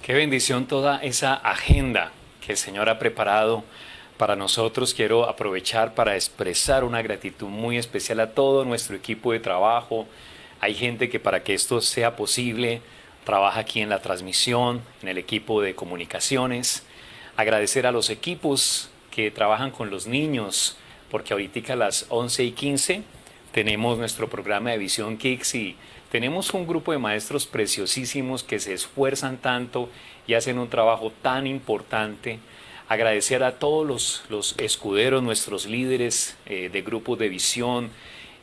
Qué bendición toda esa agenda que el Señor ha preparado para nosotros. Quiero aprovechar para expresar una gratitud muy especial a todo nuestro equipo de trabajo. Hay gente que para que esto sea posible trabaja aquí en la transmisión, en el equipo de comunicaciones. Agradecer a los equipos que trabajan con los niños, porque ahorita a las 11:15 tenemos nuestro programa de Visión Kids y tenemos un grupo de maestros preciosísimos que se esfuerzan tanto y hacen un trabajo tan importante. Agradecer a todos los escuderos, nuestros líderes de grupos de visión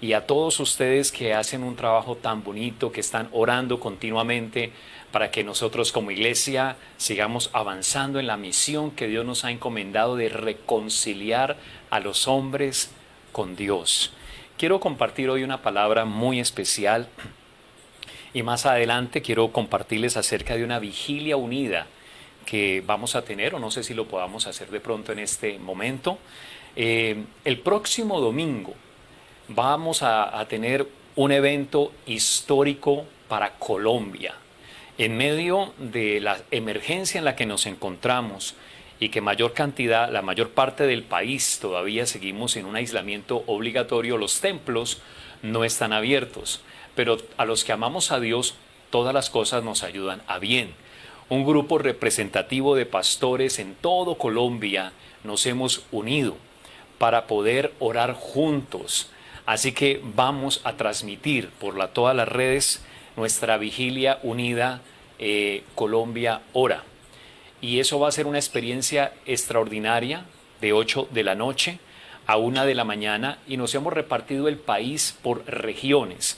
y a todos ustedes que hacen un trabajo tan bonito, que están orando continuamente para que nosotros como iglesia sigamos avanzando en la misión que Dios nos ha encomendado de reconciliar a los hombres con Dios. Quiero compartir hoy una palabra muy especial y más adelante quiero compartirles acerca de una vigilia unida que vamos a tener, o no sé si lo podamos hacer de pronto en este momento. El próximo domingo vamos a tener un evento histórico para Colombia. En medio de la emergencia en la que nos encontramos y que la mayor parte del país todavía seguimos en un aislamiento obligatorio, los templos no están abiertos. Pero a los que amamos a Dios, todas las cosas nos ayudan a bien. Un grupo representativo de pastores en todo Colombia nos hemos unido para poder orar juntos. Así que vamos a transmitir por todas las redes nuestra vigilia unida Colombia Ora. Y eso va a ser una experiencia extraordinaria de 8 de la noche a 1 de la mañana y nos hemos repartido el país por regiones.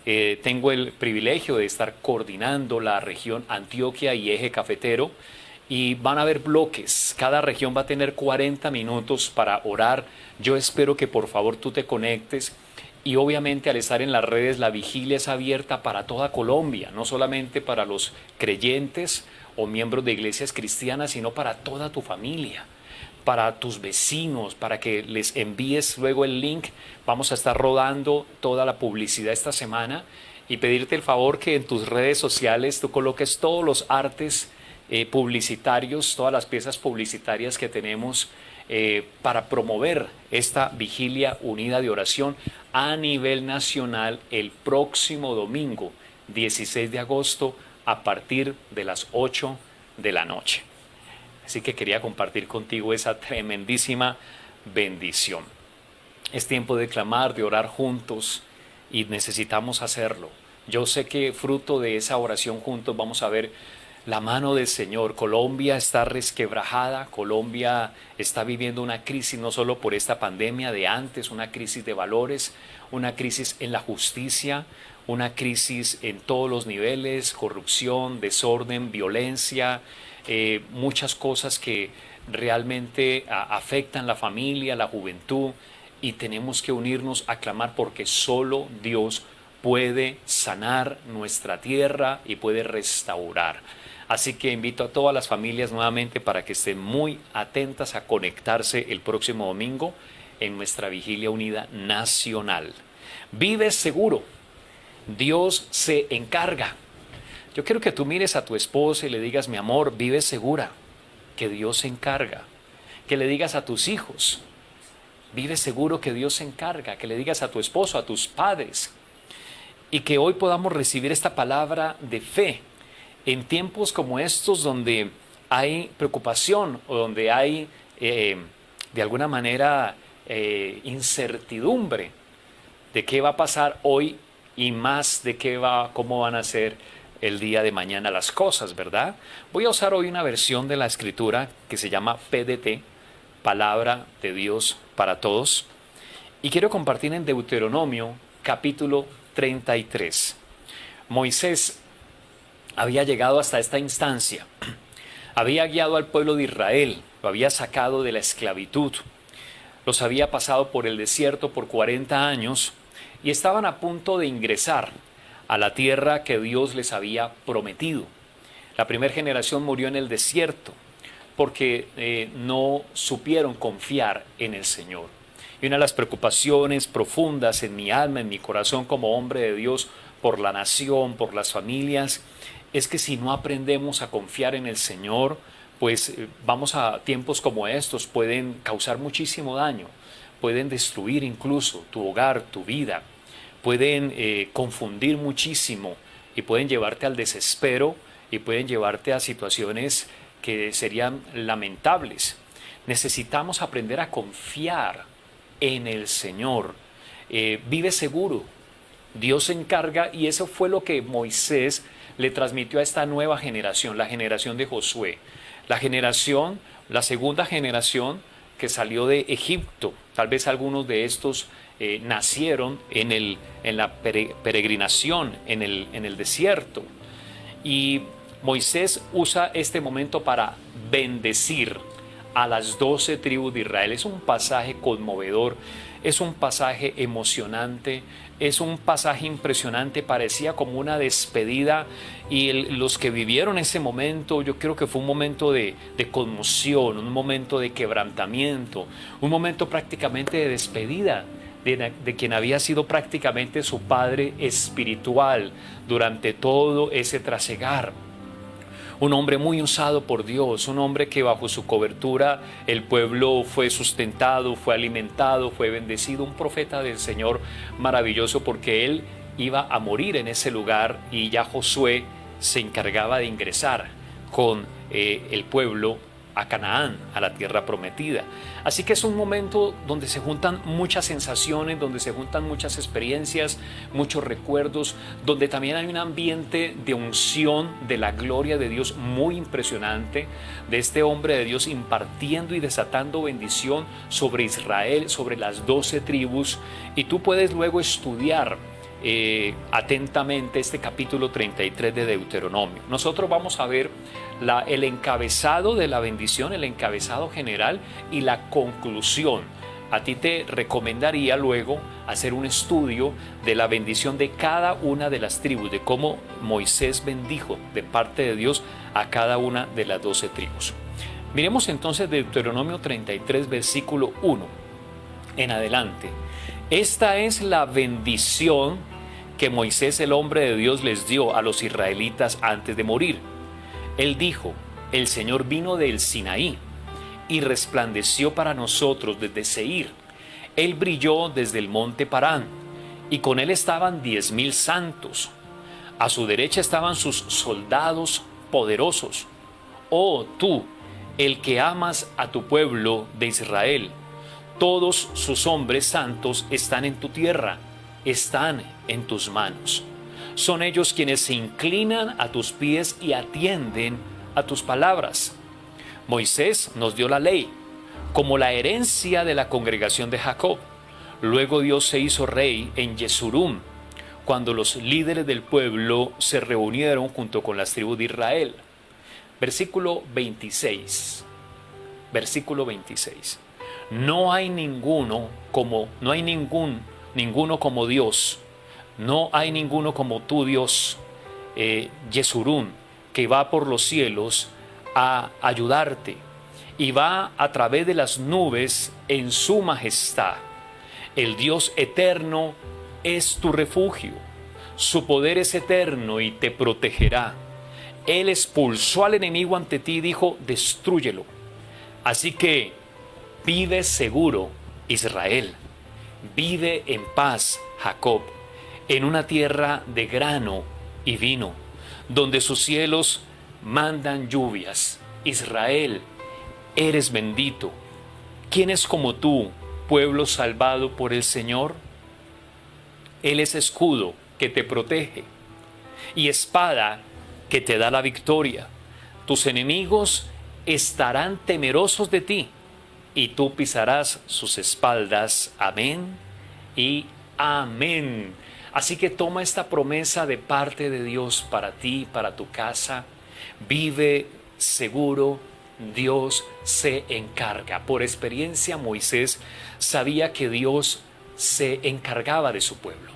Tengo el privilegio de estar coordinando la región Antioquia y Eje Cafetero y van a haber bloques. Cada región va a tener 40 minutos para orar. Yo espero que por favor tú te conectes y obviamente al estar en las redes la vigilia es abierta para toda Colombia, no solamente para los creyentes o miembros de iglesias cristianas, sino para toda tu familia, para tus vecinos, para que les envíes luego el link. Vamos a estar rodando toda la publicidad esta semana y pedirte el favor que en tus redes sociales tú coloques todos los artes publicitarios, todas las piezas publicitarias que tenemos para promover esta vigilia unida de oración a nivel nacional el próximo domingo 16 de agosto a partir de las 8 de la noche. Así que quería compartir contigo esa tremendísima bendición. Es tiempo de clamar, de orar juntos y necesitamos hacerlo. Yo sé que fruto de esa oración juntos vamos a ver la mano del Señor. Colombia está resquebrajada, Colombia está viviendo una crisis no solo por esta pandemia de antes, una crisis de valores, una crisis en la justicia, una crisis en todos los niveles, corrupción, desorden, violencia, muchas cosas que realmente afectan la familia, la juventud, y tenemos que unirnos a clamar porque solo Dios puede sanar nuestra tierra y puede restaurar. Así que invito a todas las familias nuevamente para que estén muy atentas a conectarse el próximo domingo en nuestra vigilia unida nacional. Vive seguro, Dios se encarga. Yo quiero que tú mires a tu esposa y le digas, mi amor, vive segura, que Dios se encarga. Que le digas a tus hijos, vive seguro que Dios se encarga. Que le digas a tu esposo, a tus padres. Y que hoy podamos recibir esta palabra de fe en tiempos como estos donde hay preocupación o donde hay de alguna manera incertidumbre de qué va a pasar hoy y más de cómo van a ser el día de mañana las cosas, ¿verdad? Voy a usar hoy una versión de la escritura que se llama PDT, Palabra de Dios para Todos, y quiero compartir en Deuteronomio capítulo 33. Moisés había llegado hasta esta instancia, había guiado al pueblo de Israel, lo había sacado de la esclavitud, los había pasado por el desierto por 40 años y estaban a punto de ingresar a la tierra que Dios les había prometido. La primera generación murió en el desierto porque no supieron confiar en el Señor. Y una de las preocupaciones profundas en mi alma, en mi corazón como hombre de Dios, por la nación, por las familias, es que si no aprendemos a confiar en el Señor, pues vamos a tiempos como estos, pueden causar muchísimo daño, pueden destruir incluso tu hogar, tu vida, pueden confundir muchísimo y pueden llevarte al desespero y pueden llevarte a situaciones que serían lamentables. Necesitamos aprender a confiar en el Señor. Vive seguro. Dios se encarga, y eso fue lo que Moisés le transmitió a esta nueva generación, la generación de Josué. La segunda generación que salió de Egipto. Tal vez algunos de estos nacieron en la peregrinación, en el desierto. Y Moisés usa este momento para bendecir a las 12 tribus de Israel. Es un pasaje conmovedor, es un pasaje emocionante, es un pasaje impresionante, parecía como una despedida, y los que vivieron ese momento, yo creo que fue un momento de conmoción, un momento de quebrantamiento, un momento prácticamente de despedida de quien había sido prácticamente su padre espiritual durante todo ese trasegar. Un hombre muy usado por Dios, un hombre que bajo su cobertura el pueblo fue sustentado, fue alimentado, fue bendecido, un profeta del Señor maravilloso, porque él iba a morir en ese lugar y ya Josué se encargaba de ingresar con el pueblo a Canaán, a la tierra prometida. Así que es un momento donde se juntan muchas sensaciones, donde se juntan muchas experiencias, muchos recuerdos, donde también hay un ambiente de unción de la gloria de Dios muy impresionante, de este hombre de Dios impartiendo y desatando bendición sobre Israel, sobre las 12 tribus, y tú puedes luego estudiar atentamente este capítulo 33 de Deuteronomio. Nosotros vamos a ver el encabezado de la bendición, el encabezado general y la conclusión. A ti te recomendaría luego hacer un estudio de la bendición de cada una de las tribus, de cómo Moisés bendijo de parte de Dios a cada una de las 12 tribus. Miremos entonces Deuteronomio 33, versículo 1 en adelante. Esta es la bendición que Moisés, el hombre de Dios, les dio a los israelitas antes de morir. Él dijo: el Señor vino del Sinaí y resplandeció para nosotros desde Seir. Él brilló desde el monte Parán, y con él estaban 10,000 santos. A su derecha estaban sus soldados poderosos. Oh, tú, el que amas a tu pueblo de Israel, todos sus hombres santos están en tu tierra, están en tus manos. Son ellos quienes se inclinan a tus pies y atienden a tus palabras. Moisés nos dio la ley como la herencia de la congregación de Jacob. Luego Dios se hizo rey en Yesurún, cuando los líderes del pueblo se reunieron junto con las tribus de Israel. Versículo 26. Versículo 26. No hay ninguno como Dios. No hay ninguno como tu Dios, Yesurún, que va por los cielos a ayudarte y va a través de las nubes en su majestad. El Dios eterno es tu refugio. Su poder es eterno y te protegerá. Él expulsó al enemigo ante ti y dijo: destrúyelo. Así que vive seguro, Israel. Vive en paz, Jacob, en una tierra de grano y vino, donde sus cielos mandan lluvias. Israel, eres bendito. ¿Quién es como tú, pueblo salvado por el Señor? Él es escudo que te protege y espada que te da la victoria. Tus enemigos estarán temerosos de ti y tú pisarás sus espaldas. Amén y amén. Así que toma esta promesa de parte de Dios para ti, para tu casa. Vive seguro, Dios se encarga. Por experiencia, Moisés sabía que Dios se encargaba de su pueblo.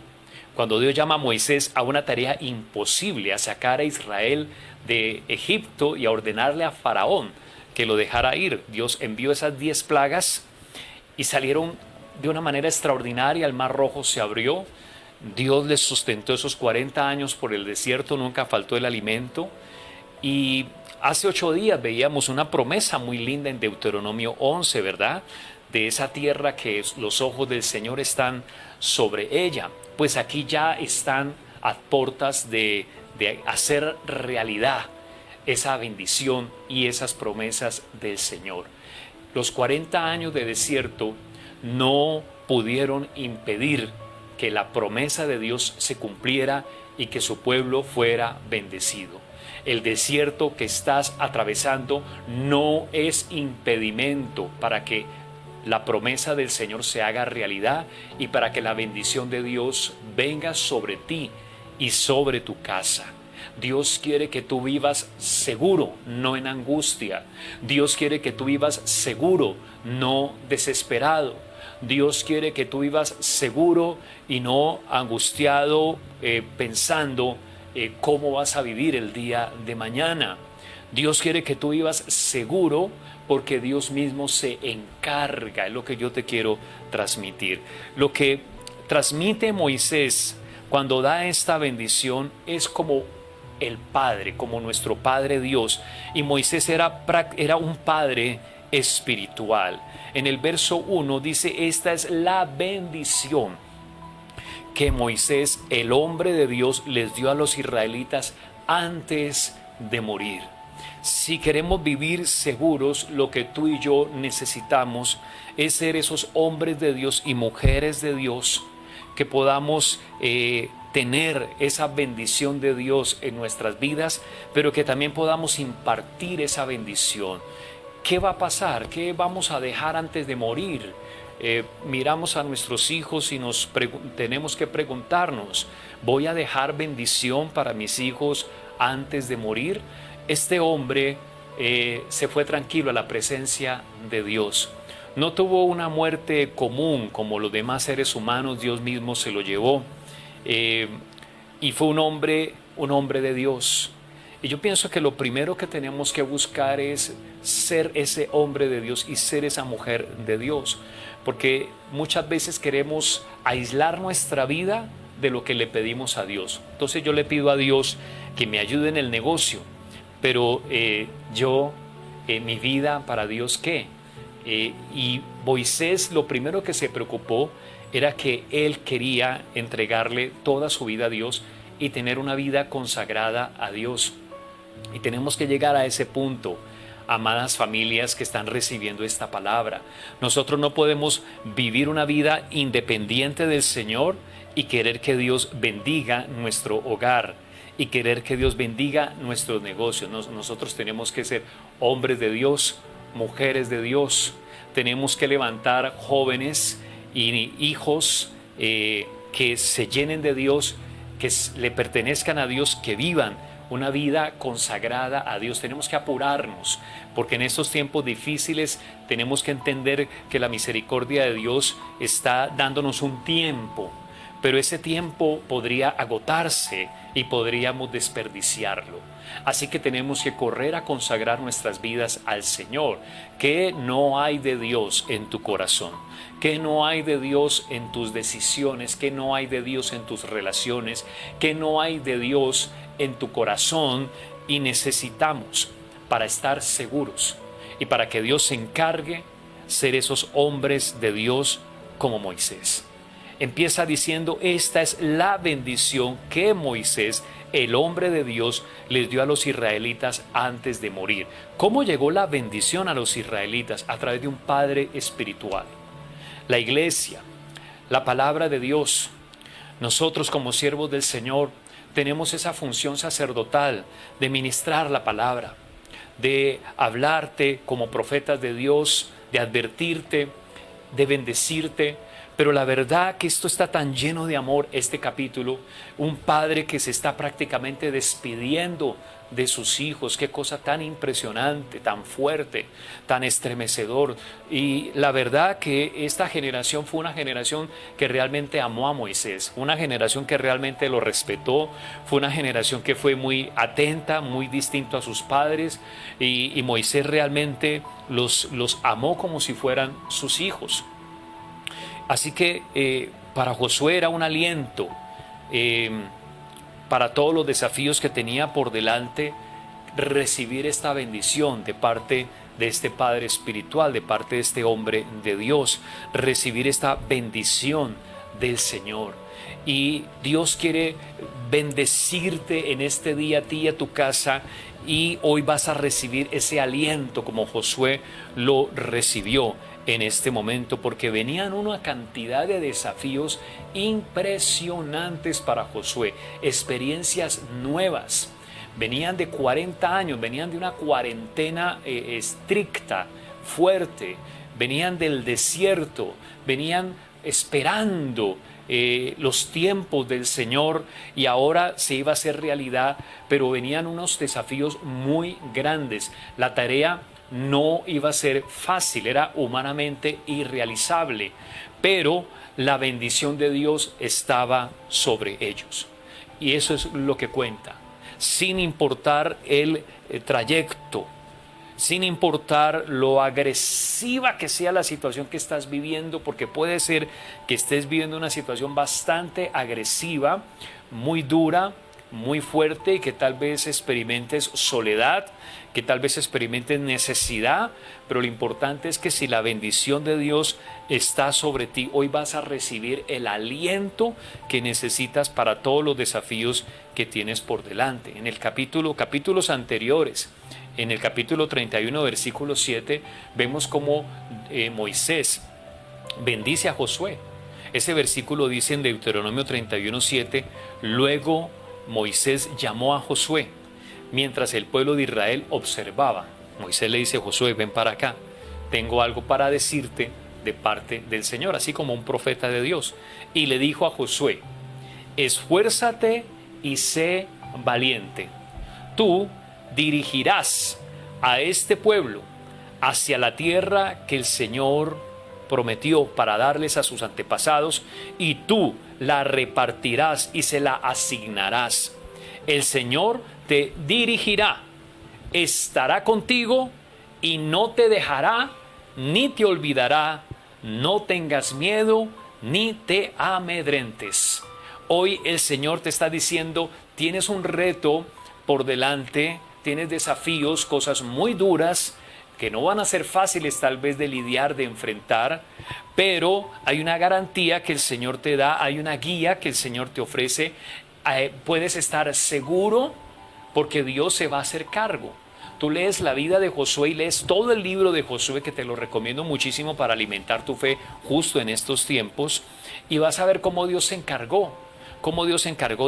Cuando Dios llama a Moisés a una tarea imposible, a sacar a Israel de Egipto y a ordenarle a Faraón que lo dejara ir, Dios envió esas 10 plagas y salieron de una manera extraordinaria, el Mar Rojo se abrió. Dios les sustentó esos 40 años por el desierto, nunca faltó el alimento. Y hace 8 días veíamos una promesa muy linda en Deuteronomio 11, ¿verdad? De esa tierra que los ojos del Señor están sobre ella. Pues aquí ya están a puertas de hacer realidad esa bendición y esas promesas del Señor. Los 40 años de desierto no pudieron impedir que la promesa de Dios se cumpliera y que su pueblo fuera bendecido. El desierto que estás atravesando no es impedimento para que la promesa del Señor se haga realidad y para que la bendición de Dios venga sobre ti y sobre tu casa. Dios quiere que tú vivas seguro, no en angustia. Dios quiere que tú vivas seguro, no desesperado. Dios quiere que tú vivas seguro y no angustiado pensando cómo vas a vivir el día de mañana. Dios quiere que tú vivas seguro porque Dios mismo se encarga, es lo que yo te quiero transmitir. Lo que transmite Moisés cuando da esta bendición es como el Padre, como nuestro Padre Dios. Y Moisés era un padre espiritual. En el verso 1 dice, esta es la bendición que Moisés, el hombre de Dios, les dio a los israelitas antes de morir. Si queremos vivir seguros, lo que tú y yo necesitamos es ser esos hombres de Dios y mujeres de Dios que podamos tener esa bendición de Dios en nuestras vidas, pero que también podamos impartir esa bendición. ¿Qué va a pasar? ¿Qué vamos a dejar antes de morir? Miramos a nuestros hijos y tenemos que preguntarnos, ¿voy a dejar bendición para mis hijos antes de morir? Este hombre se fue tranquilo a la presencia de Dios. No tuvo una muerte común como los demás seres humanos, Dios mismo se lo llevó. Y fue un hombre de Dios. Y yo pienso que lo primero que tenemos que buscar es ser ese hombre de Dios y ser esa mujer de Dios. Porque muchas veces queremos aislar nuestra vida de lo que le pedimos a Dios. Entonces yo le pido a Dios que me ayude en el negocio, pero mi vida para Dios, ¿qué? Y Moisés lo primero que se preocupó era que él quería entregarle toda su vida a Dios y tener una vida consagrada a Dios. Y tenemos que llegar a ese punto, amadas familias que están recibiendo esta palabra. Nosotros no podemos vivir una vida independiente del Señor y querer que Dios bendiga nuestro hogar y querer que Dios bendiga nuestros negocios. Nosotros tenemos que ser hombres de Dios, mujeres de Dios. Tenemos que levantar jóvenes y hijos que se llenen de Dios, que le pertenezcan a Dios, que vivan una vida consagrada a Dios. Tenemos que apurarnos, porque en estos tiempos difíciles tenemos que entender que la misericordia de Dios está dándonos un tiempo, pero ese tiempo podría agotarse y podríamos desperdiciarlo. Así que tenemos que correr a consagrar nuestras vidas al Señor. ¿Qué no hay de Dios en tu corazón? ¿Qué no hay de Dios en tus decisiones? ¿Qué no hay de Dios en tus relaciones? ¿Qué no hay de Dios en tu corazón? Y necesitamos, para estar seguros y para que Dios se encargue, ser esos hombres de Dios como Moisés. Empieza diciendo, esta es la bendición que Moisés, el hombre de Dios, les dio a los israelitas antes de morir. ¿Cómo llegó la bendición a los israelitas? A través de un padre espiritual. La iglesia, la palabra de Dios. Nosotros como siervos del Señor tenemos esa función sacerdotal de ministrar la palabra, de hablarte como profetas de Dios, de advertirte, de bendecirte. Pero la verdad que esto está tan lleno de amor, este capítulo, un padre que se está prácticamente despidiendo de sus hijos, qué cosa tan impresionante, tan fuerte, tan estremecedor. Y la verdad que esta generación fue una generación que realmente amó a Moisés, una generación que realmente lo respetó, fue una generación que fue muy atenta, muy distinto a sus padres, y Moisés realmente los amó como si fueran sus hijos. Así que para Josué era un aliento eh, para todos los desafíos que tenía por delante, recibir esta bendición de parte de este Padre Espiritual, de parte de este hombre de Dios, recibir esta bendición del Señor. Y Dios quiere bendecirte en este día a ti y a tu casa, y hoy vas a recibir ese aliento como Josué lo recibió en este momento, porque venían una cantidad de desafíos impresionantes para Josué, experiencias nuevas. Venían de 40 años, venían de una cuarentena estricta, fuerte, venían del desierto, venían esperando los tiempos del Señor, y ahora se iba a hacer realidad, pero venían unos desafíos muy grandes. La tarea no iba a ser fácil, era humanamente irrealizable, pero la bendición de Dios estaba sobre ellos. Y eso es lo que cuenta, sin importar el trayecto, sin importar lo agresiva que sea la situación que estás viviendo, porque puede ser que estés viviendo una situación bastante agresiva, muy dura, muy fuerte, y que tal vez experimentes soledad, que tal vez experimentes necesidad, pero lo importante es que si la bendición de Dios está sobre ti, hoy vas a recibir el aliento que necesitas para todos los desafíos que tienes por delante. En el capítulos anteriores, en el capítulo 31, versículo 7, vemos cómo Moisés bendice a Josué. Ese versículo dice en Deuteronomio 31, 7, luego Moisés llamó a Josué mientras el pueblo de Israel observaba. Moisés le dice: Josué, ven para acá, tengo algo para decirte de parte del Señor, así como un profeta de Dios. Y le dijo a Josué: esfuérzate y sé valiente. Tú dirigirás a este pueblo hacia la tierra que el Señor prometió para darles a sus antepasados, y tú la repartirás y se la asignarás. El Señor te dirigirá, estará contigo y no te dejará ni te olvidará. No tengas miedo ni te amedrentes. Hoy el Señor te está diciendo: tienes un reto por delante, tienes desafíos, cosas muy duras que no van a ser fáciles tal vez de lidiar, de enfrentar, pero hay una garantía que el Señor te da, hay una guía que el Señor te ofrece. Puedes estar seguro porque Dios se va a hacer cargo. Tú lees la vida de Josué y lees todo el libro de Josué, que te lo recomiendo muchísimo para alimentar tu fe justo en estos tiempos, y vas a ver cómo Dios se encargó,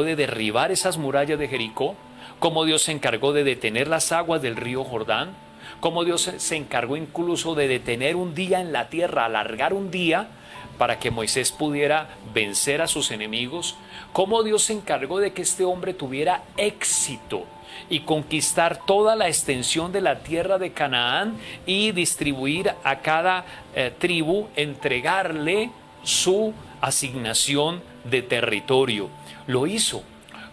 de derribar esas murallas de Jericó, cómo Dios se encargó de detener las aguas del río Jordán, cómo Dios se encargó incluso de detener un día en la tierra, alargar un día para que Moisés pudiera vencer a sus enemigos, cómo Dios se encargó de que este hombre tuviera éxito y conquistar toda la extensión de la tierra de Canaán y distribuir a cada tribu, entregarle su asignación de territorio. Lo hizo,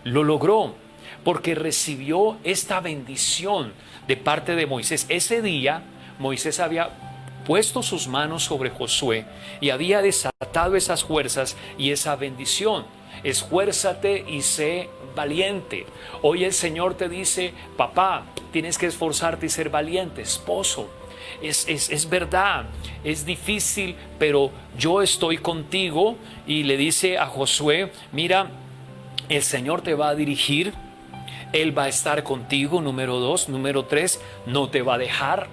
lo logró, porque recibió esta bendición de parte de Moisés. Ese día Moisés había puesto sus manos sobre Josué y había desatado esas fuerzas y esa bendición. Esfuérzate y sé valiente. Hoy el Señor te dice: papá, tienes que esforzarte y ser valiente. Esposo, es verdad, es difícil, pero yo estoy contigo. Y le dice a Josué: mira, el Señor te va a dirigir, Él va a estar contigo. Número 2, número 3, no te va a dejar.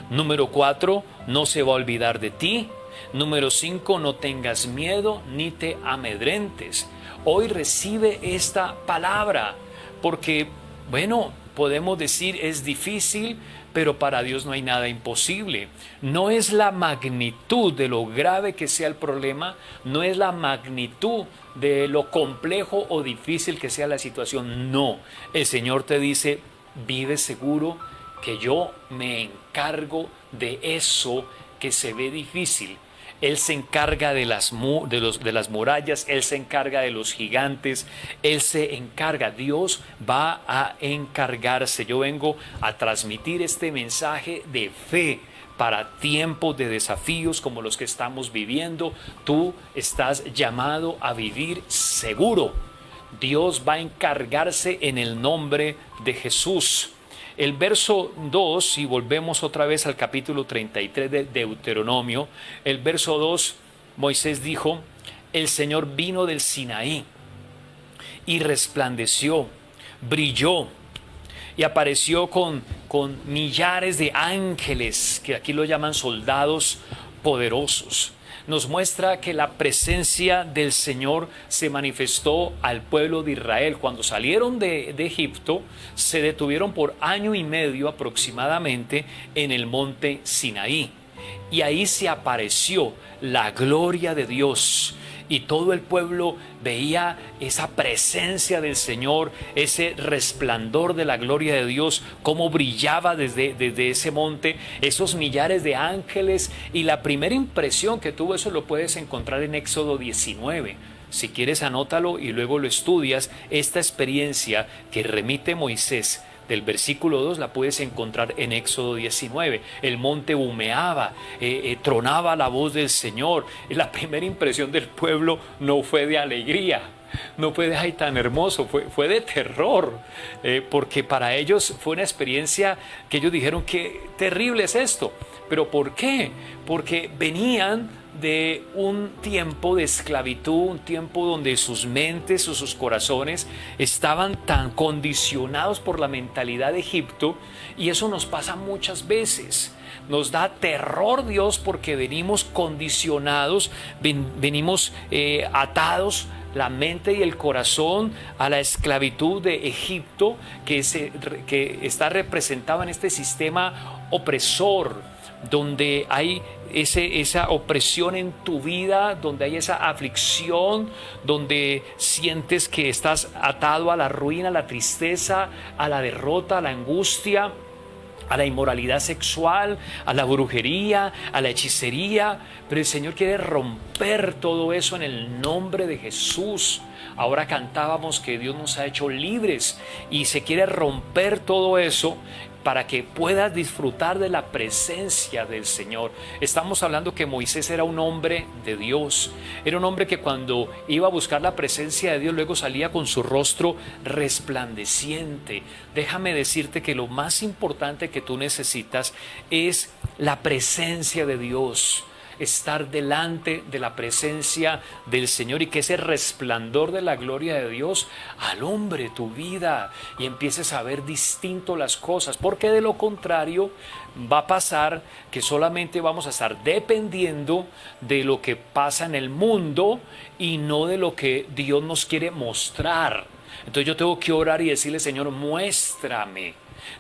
Número 4, no se va a olvidar de ti. Número 5, no tengas miedo ni te amedrentes. Hoy recibe esta palabra, porque, bueno, podemos decir es difícil, pero para Dios no hay nada imposible. No es la magnitud de lo grave que sea el problema, no es la magnitud de lo complejo o difícil que sea la situación. No, el Señor te dice: vive seguro que yo me encargo de eso que se ve difícil. Él se encarga de las murallas, Él se encarga de los gigantes, Él se encarga, Dios va a encargarse. Yo vengo a transmitir este mensaje de fe para tiempos de desafíos como los que estamos viviendo. Tú estás llamado a vivir seguro. Dios va a encargarse en el nombre de Jesús. El verso 2, si volvemos otra vez al capítulo 33 de Deuteronomio, el verso 2, Moisés dijo: el Señor vino del Sinaí y resplandeció, brilló y apareció con millares de ángeles, que aquí lo llaman soldados poderosos. Nos muestra que la presencia del Señor se manifestó al pueblo de Israel. Cuando salieron de Egipto, se detuvieron por 1 año y medio aproximadamente en el monte Sinaí. Y ahí se apareció la gloria de Dios. Y todo el pueblo veía esa presencia del Señor, ese resplandor de la gloria de Dios, cómo brillaba desde ese monte, esos millares de ángeles. Y la primera impresión que tuvo, eso lo puedes encontrar en Éxodo 19. Si quieres, anótalo y luego lo estudias. Esta experiencia que remite Moisés del versículo 2 la puedes encontrar en Éxodo 19. El monte humeaba, tronaba la voz del Señor. La primera impresión del pueblo no fue de alegría, no fue de ay tan hermoso, fue de terror, porque para ellos fue una experiencia que ellos dijeron: qué terrible es esto. ¿Pero por qué? Porque venían de un tiempo de esclavitud, un tiempo donde sus mentes o sus corazones estaban tan condicionados por la mentalidad de Egipto, y eso nos pasa muchas veces. Nos da terror Dios porque venimos condicionados, venimos atados la mente y el corazón a la esclavitud de Egipto, que está representada en este sistema opresor, donde hay esa opresión en tu vida, donde hay esa aflicción, donde sientes que estás atado a la ruina, a la tristeza, a la derrota, a la angustia, a la inmoralidad sexual, a la brujería, a la hechicería. Pero el Señor quiere romper todo eso en el nombre de Jesús. Ahora cantábamos que Dios nos ha hecho libres y se quiere romper todo eso para que puedas disfrutar de la presencia del Señor. Estamos hablando que Moisés era un hombre de Dios, era un hombre que cuando iba a buscar la presencia de Dios, luego salía con su rostro resplandeciente. Déjame decirte que lo más importante que tú necesitas es la presencia de Dios. Estar delante de la presencia del Señor y que ese resplandor de la gloria de Dios alumbre tu vida y empieces a ver distinto las cosas, porque de lo contrario va a pasar que solamente vamos a estar dependiendo de lo que pasa en el mundo y no de lo que Dios nos quiere mostrar. Entonces yo tengo que orar y decirle: Señor, muéstrame.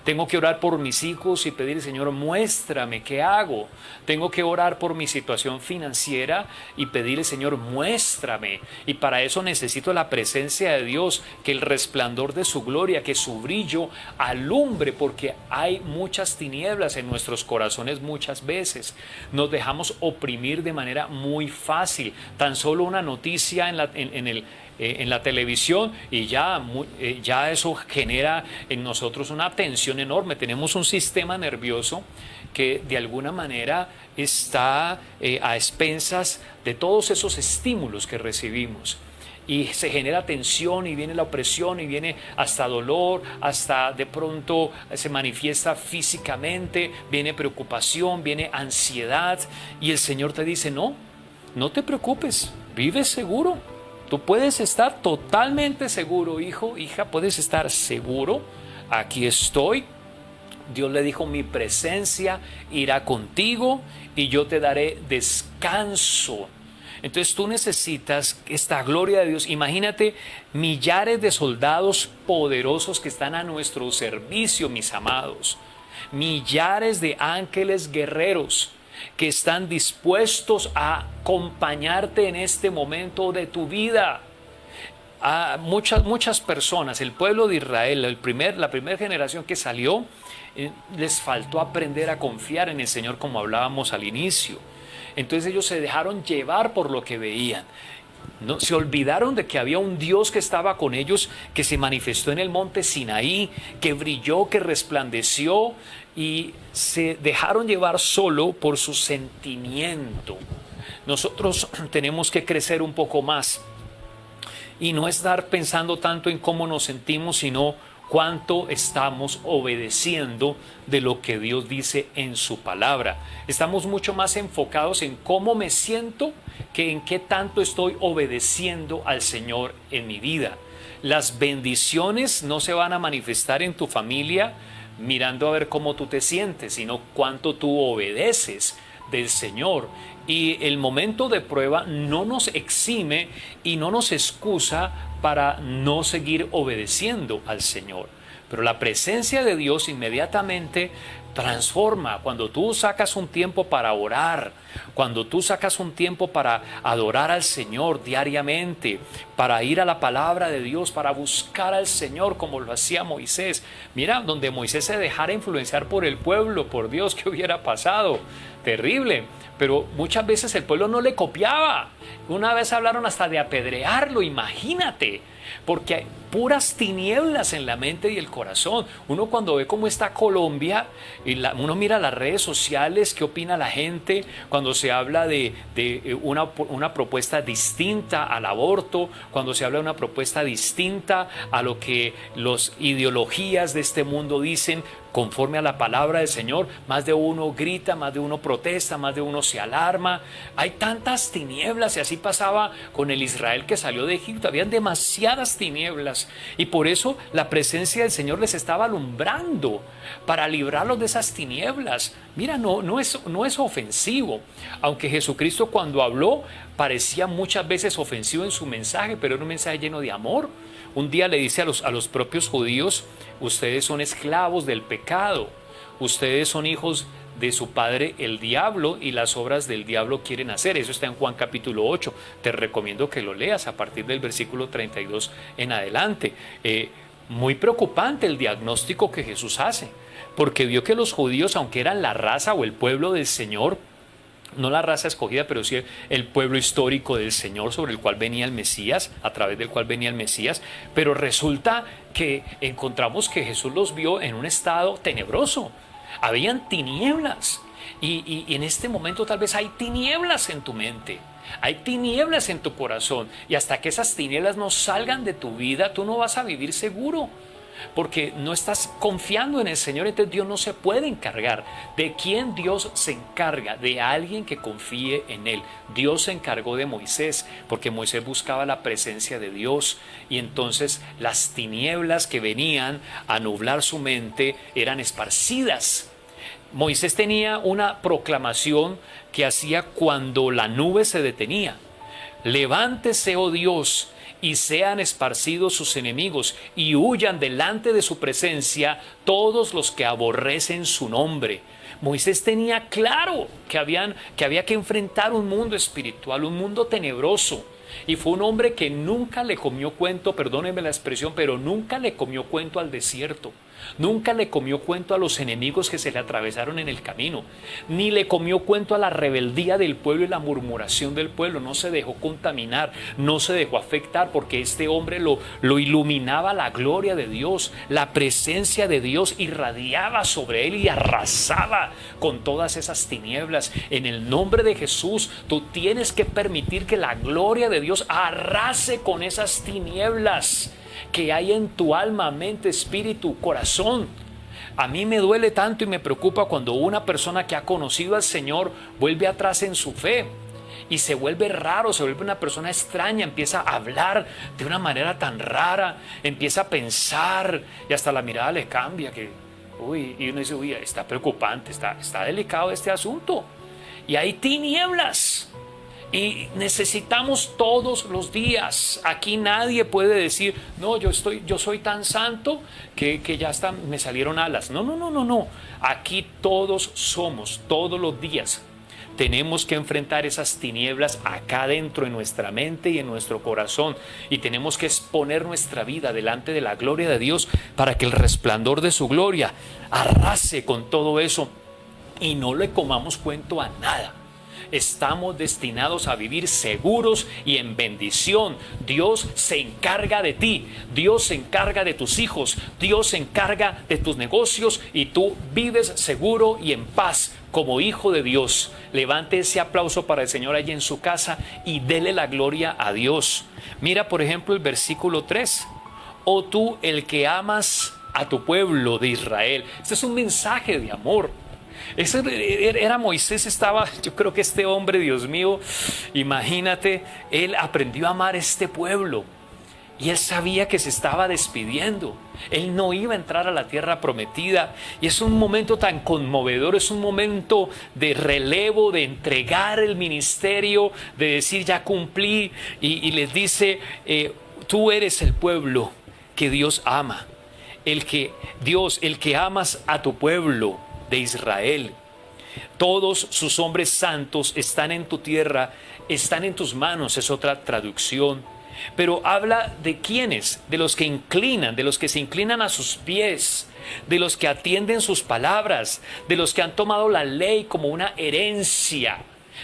Tengo que orar por mis hijos y pedirle: Señor, muéstrame qué hago. Tengo que orar por mi situación financiera y pedirle: Señor, muéstrame. Y para eso necesito la presencia de Dios, que el resplandor de su gloria, que su brillo alumbre, porque hay muchas tinieblas en nuestros corazones muchas veces. Nos dejamos oprimir de manera muy fácil. Tan solo una noticia en la televisión y ya eso genera en nosotros una tensión enorme. Tenemos un sistema nervioso que de alguna manera está a expensas de todos esos estímulos que recibimos. Y se genera tensión y viene la opresión y viene hasta dolor, hasta de pronto se manifiesta físicamente, viene preocupación, viene ansiedad. Y el Señor te dice: no te preocupes, vive seguro. Tú puedes estar totalmente seguro, hijo, hija, puedes estar seguro. Aquí estoy. Dios le dijo: mi presencia irá contigo y yo te daré descanso. Entonces tú necesitas esta gloria de Dios. Imagínate millares de soldados poderosos que están a nuestro servicio, mis amados. Millares de ángeles guerreros que están dispuestos a acompañarte en este momento de tu vida. A muchas personas, el pueblo de Israel, la primera generación que salió, les faltó aprender a confiar en el Señor, como hablábamos al inicio. Entonces ellos se dejaron llevar por lo que veían. No, se olvidaron de que había un Dios que estaba con ellos, que se manifestó en el monte Sinaí, que brilló, que resplandeció, y se dejaron llevar solo por su sentimiento. Nosotros tenemos que crecer un poco más y no estar pensando tanto en cómo nos sentimos, sino cuánto estamos obedeciendo de lo que Dios dice en su palabra. Estamos mucho más enfocados en cómo me siento que en qué tanto estoy obedeciendo al Señor en mi vida. Las bendiciones no se van a manifestar en tu familia mirando a ver cómo tú te sientes, sino cuánto tú obedeces del Señor. Y el momento de prueba no nos exime y no nos excusa para no seguir obedeciendo al Señor. Pero la presencia de Dios inmediatamente transforma. Cuando tú sacas un tiempo para orar, cuando tú sacas un tiempo para adorar al Señor diariamente, para ir a la palabra de Dios, para buscar al Señor como lo hacía Moisés. Mira, donde Moisés se dejara influenciar por el pueblo, por Dios, ¿qué hubiera pasado? Terrible. Pero muchas veces el pueblo no le copiaba. Una vez hablaron hasta de apedrearlo, imagínate. Porque hay puras tinieblas en la mente y el corazón. Uno cuando ve cómo está Colombia, uno mira las redes sociales, qué opina la gente, cuando se habla de una propuesta distinta al aborto, cuando se habla de una propuesta distinta a lo que las ideologías de este mundo dicen, conforme a la palabra del Señor, más de uno grita, más de uno protesta, más de uno se alarma. Hay tantas tinieblas, y así pasaba con el Israel que salió de Egipto. Habían demasiadas tinieblas y por eso la presencia del Señor les estaba alumbrando para librarlos de esas tinieblas. Mira, no es ofensivo, aunque Jesucristo cuando habló parecía muchas veces ofensivo en su mensaje, pero era un mensaje lleno de amor. Un día le dice a los propios judíos: ustedes son esclavos del pecado, ustedes son hijos de su padre el diablo y las obras del diablo quieren hacer. Eso está en Juan capítulo 8. Te recomiendo que lo leas a partir del versículo 32 en adelante. Muy preocupante el diagnóstico que Jesús hace, porque vio que los judíos, aunque eran la raza o el pueblo del Señor, no la raza escogida, pero sí el pueblo histórico del Señor sobre el cual venía el Mesías, a través del cual venía el Mesías, pero resulta que encontramos que Jesús los vio en un estado tenebroso. Habían tinieblas y en este momento tal vez hay tinieblas en tu mente, hay tinieblas en tu corazón, y hasta que esas tinieblas no salgan de tu vida, tú no vas a vivir seguro. Porque no estás confiando en el Señor, entonces Dios no se puede encargar. ¿De quién Dios se encarga? De alguien que confíe en Él. Dios se encargó de Moisés, porque Moisés buscaba la presencia de Dios, y entonces las tinieblas que venían a nublar su mente eran esparcidas. Moisés tenía una proclamación que hacía cuando la nube se detenía: levántese, oh Dios, y sean esparcidos sus enemigos, y huyan delante de su presencia todos los que aborrecen su nombre. Moisés tenía claro que había que enfrentar un mundo espiritual, un mundo tenebroso. Y fue un hombre que nunca le comió cuento, perdónenme la expresión, pero nunca le comió cuento al desierto. Nunca le comió cuento a los enemigos que se le atravesaron en el camino, ni le comió cuento a la rebeldía del pueblo y la murmuración del pueblo. No se dejó contaminar, no se dejó afectar, porque este hombre lo iluminaba la gloria de Dios. La presencia de Dios irradiaba sobre él y arrasaba con todas esas tinieblas. En el nombre de Jesús, tú tienes que permitir que la gloria de Dios arrase con esas tinieblas que hay en tu alma, mente, espíritu, corazón. A mí me duele tanto y me preocupa cuando una persona que ha conocido al Señor vuelve atrás en su fe y se vuelve raro, se vuelve una persona extraña, empieza a hablar de una manera tan rara, empieza a pensar y hasta la mirada le cambia, y uno dice: uy, está preocupante, está delicado este asunto. Y hay tinieblas. Y necesitamos todos los días. Aquí nadie puede decir: no, yo soy tan santo que ya me salieron alas. No. Aquí todos somos, todos los días. Tenemos que enfrentar esas tinieblas acá dentro en nuestra mente y en nuestro corazón. Y tenemos que exponer nuestra vida delante de la gloria de Dios para que el resplandor de su gloria arrase con todo eso y no le comamos cuento a nada. estamos destinados a vivir seguros y en bendición. Dios se encarga de ti, Dios se encarga de tus hijos, Dios se encarga de tus negocios y tú vives seguro y en paz como hijo de Dios. Levante ese aplauso para el Señor allí en su casa y dele la gloria a Dios. Mira, por ejemplo, el versículo 3. Oh tú, el que amas a tu pueblo de Israel. Este es un mensaje de amor. Ese era Moisés, yo creo que este hombre, Dios mío, imagínate, él aprendió a amar este pueblo. Y él sabía que se estaba despidiendo. Él no iba a entrar a la tierra prometida. Y es un momento tan conmovedor, es un momento de relevo, de entregar el ministerio, de decir ya cumplí. Y les dice, tú eres el pueblo que Dios ama. El que amas a tu pueblo de Israel. Todos sus hombres santos están en tu tierra, están en tus manos, es otra traducción. Pero habla de quiénes, de los que inclinan, de los que se inclinan a sus pies, de los que atienden sus palabras, de los que han tomado la ley como una herencia,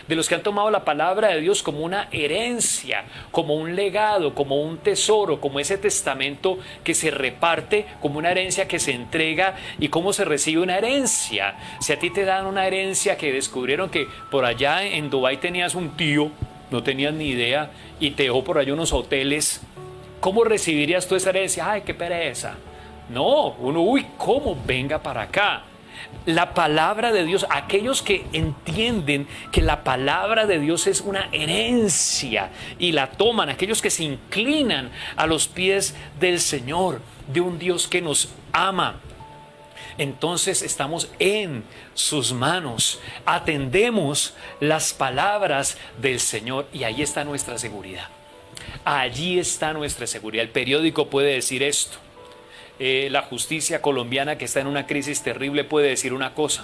de los que han tomado la palabra de Dios como una herencia, como un legado, como un tesoro, como ese testamento que se reparte, como una herencia que se entrega. ¿Y cómo se recibe una herencia? Si a ti te dan una herencia que descubrieron que por allá en Dubái tenías un tío, no tenías ni idea, y te dejó por allá unos hoteles, ¿cómo recibirías tú esa herencia? ¡Ay, qué pereza! No, ¿cómo? Venga para acá. La palabra de Dios, aquellos que entienden que la palabra de Dios es una herencia y la toman, aquellos que se inclinan a los pies del Señor, de un Dios que nos ama, entonces estamos en sus manos, atendemos las palabras del Señor y ahí está nuestra seguridad. Allí está nuestra seguridad. El periódico puede decir esto. La justicia colombiana, que está en una crisis terrible, puede decir una cosa.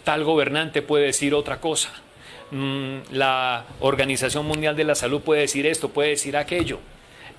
Tal gobernante puede decir otra cosa. La Organización Mundial de la Salud puede decir esto, puede decir aquello.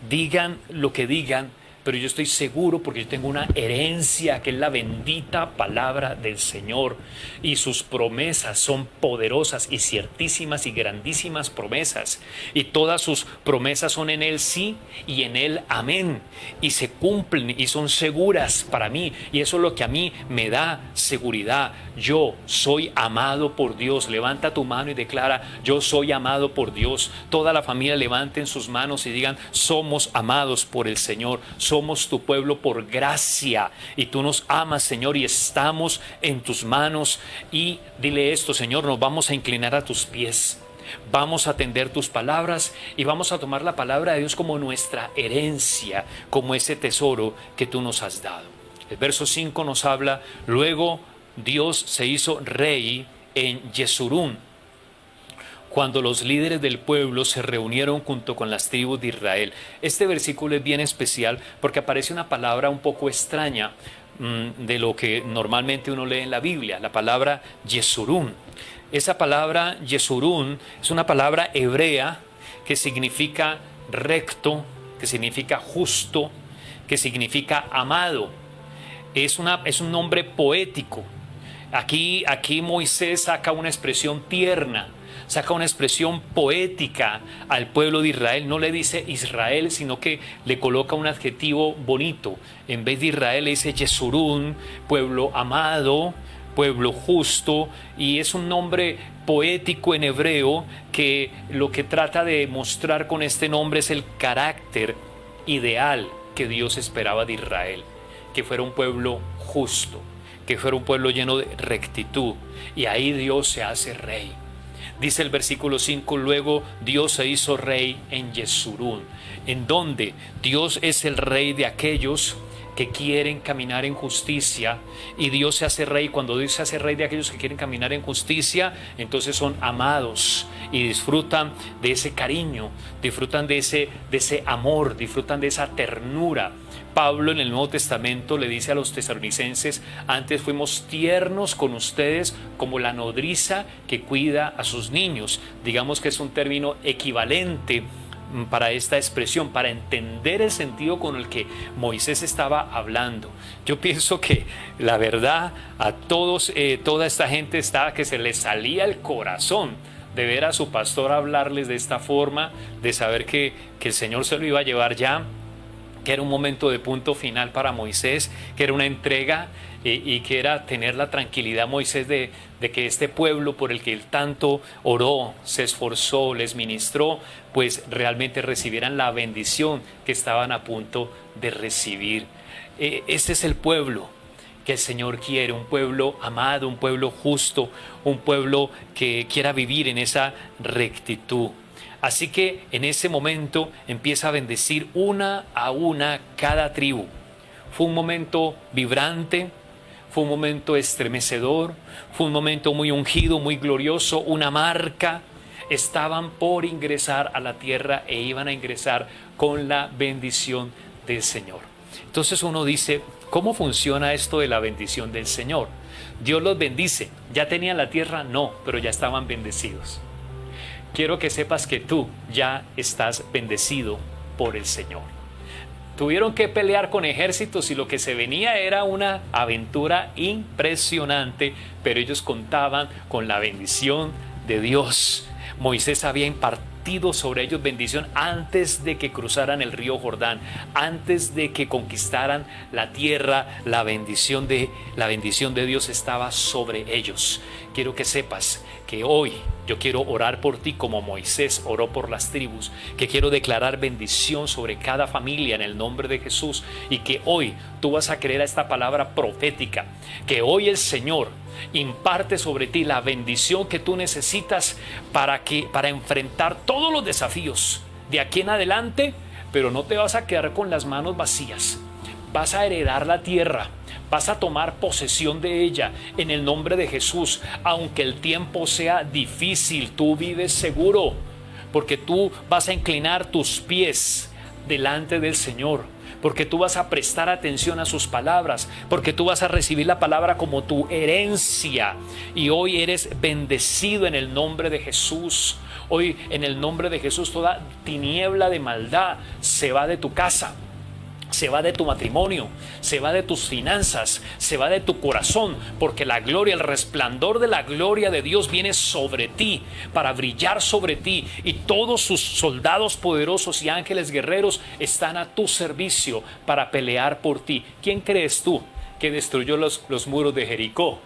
Digan lo que digan, pero yo estoy seguro porque yo tengo una herencia que es la bendita palabra del Señor, y sus promesas son poderosas y ciertísimas y grandísimas promesas, y todas sus promesas son en Él sí y en Él amén, y se cumplen y son seguras para mí, y eso es lo que a mí me da seguridad. Yo soy amado por Dios. Levanta tu mano y declara: yo soy amado por Dios. Toda la familia levanten sus manos y digan: somos amados por el Señor. Somos tu pueblo por gracia y tú nos amas, Señor, y estamos en tus manos. Y dile esto: Señor, nos vamos a inclinar a tus pies, vamos a atender tus palabras y vamos a tomar la palabra de Dios como nuestra herencia, como ese tesoro que tú nos has dado. El verso 5 nos habla: luego Dios se hizo rey en Yesurún, cuando los líderes del pueblo se reunieron junto con las tribus de Israel. Este versículo es bien especial porque aparece una palabra un poco extraña de lo que normalmente uno lee en la Biblia, la palabra Yesurún. Esa palabra Yesurún es una palabra hebrea que significa recto, que significa justo, que significa amado. Es un nombre poético. Aquí Moisés saca una expresión tierna, saca una expresión poética al pueblo de Israel. No le dice Israel, sino que le coloca un adjetivo bonito. En vez de Israel le dice Yesurún, pueblo amado, pueblo justo, y es un nombre poético en hebreo que lo que trata de mostrar con este nombre es el carácter ideal que Dios esperaba de Israel, que fuera un pueblo justo, que fuera un pueblo lleno de rectitud, y ahí Dios se hace rey. Dice el versículo 5, luego Dios se hizo rey en Yesurún, en donde Dios es el rey de aquellos que quieren caminar en justicia, y Dios se hace rey. Cuando Dios se hace rey de aquellos que quieren caminar en justicia, entonces son amados y disfrutan de ese cariño, disfrutan de ese amor, disfrutan de esa ternura. Pablo en el Nuevo Testamento le dice a los tesalonicenses: antes fuimos tiernos con ustedes como la nodriza que cuida a sus niños. Digamos que es un término equivalente para esta expresión, para entender el sentido con el que Moisés estaba hablando. Yo pienso que la verdad a todos, toda esta gente estaba que se les salía el corazón de ver a su pastor hablarles de esta forma, de saber que el Señor se lo iba a llevar ya, que era un momento de punto final para Moisés, que era una entrega y que era tener la tranquilidad Moisés de que este pueblo por el que él tanto oró, se esforzó, les ministró, pues realmente recibieran la bendición que estaban a punto de recibir. Este es el pueblo que el Señor quiere, un pueblo amado, un pueblo justo, un pueblo que quiera vivir en esa rectitud. Así que en ese momento empieza a bendecir una a una cada tribu. Fue un momento vibrante, fue un momento estremecedor, fue un momento muy ungido, muy glorioso, una marca. Estaban por ingresar a la tierra e iban a ingresar con la bendición del Señor. Entonces uno dice, ¿cómo funciona esto de la bendición del Señor? Dios los bendice. ¿Ya tenían la tierra? No, pero ya estaban bendecidos. Quiero que sepas que tú ya estás bendecido por el Señor. Tuvieron que pelear con ejércitos y lo que se venía era una aventura impresionante, pero ellos contaban con la bendición de Dios. Moisés había impartido sobre ellos bendición antes de que cruzaran el río Jordán, antes de que conquistaran la tierra. La bendición de Dios estaba sobre ellos. Quiero que sepas que hoy yo quiero orar por ti como Moisés oró por las tribus, que quiero declarar bendición sobre cada familia en el nombre de Jesús, y que hoy tú vas a creer a esta palabra profética, que hoy el Señor imparte sobre ti la bendición que tú necesitas para enfrentar todos los desafíos de aquí en adelante, pero no te vas a quedar con las manos vacías. Vas a heredar la tierra, vas a tomar posesión de ella en el nombre de Jesús. Aunque el tiempo sea difícil, tú vives seguro, porque tú vas a inclinar tus pies delante del Señor, porque tú vas a prestar atención a sus palabras, porque tú vas a recibir la palabra como tu herencia. Y hoy eres bendecido en el nombre de Jesús. Hoy en el nombre de Jesús toda tiniebla de maldad se va de tu casa, se va de tu matrimonio, se va de tus finanzas, se va de tu corazón, porque la gloria, el resplandor de la gloria de Dios viene sobre ti, para brillar sobre ti, y todos sus soldados poderosos y ángeles guerreros están a tu servicio para pelear por ti. ¿Quién crees tú que destruyó los muros de Jericó?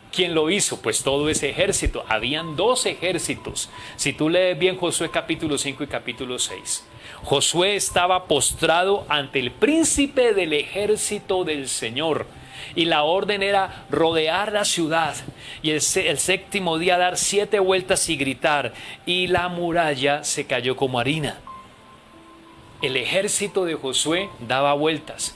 ¿Quién lo hizo? Pues todo ese ejército. Habían dos ejércitos. Si tú lees bien Josué capítulo 5 y capítulo 6, Josué estaba postrado ante el príncipe del ejército del Señor, y la orden era rodear la ciudad, y el séptimo día dar 7 vueltas y gritar, y la muralla se cayó como harina. El ejército de Josué daba vueltas.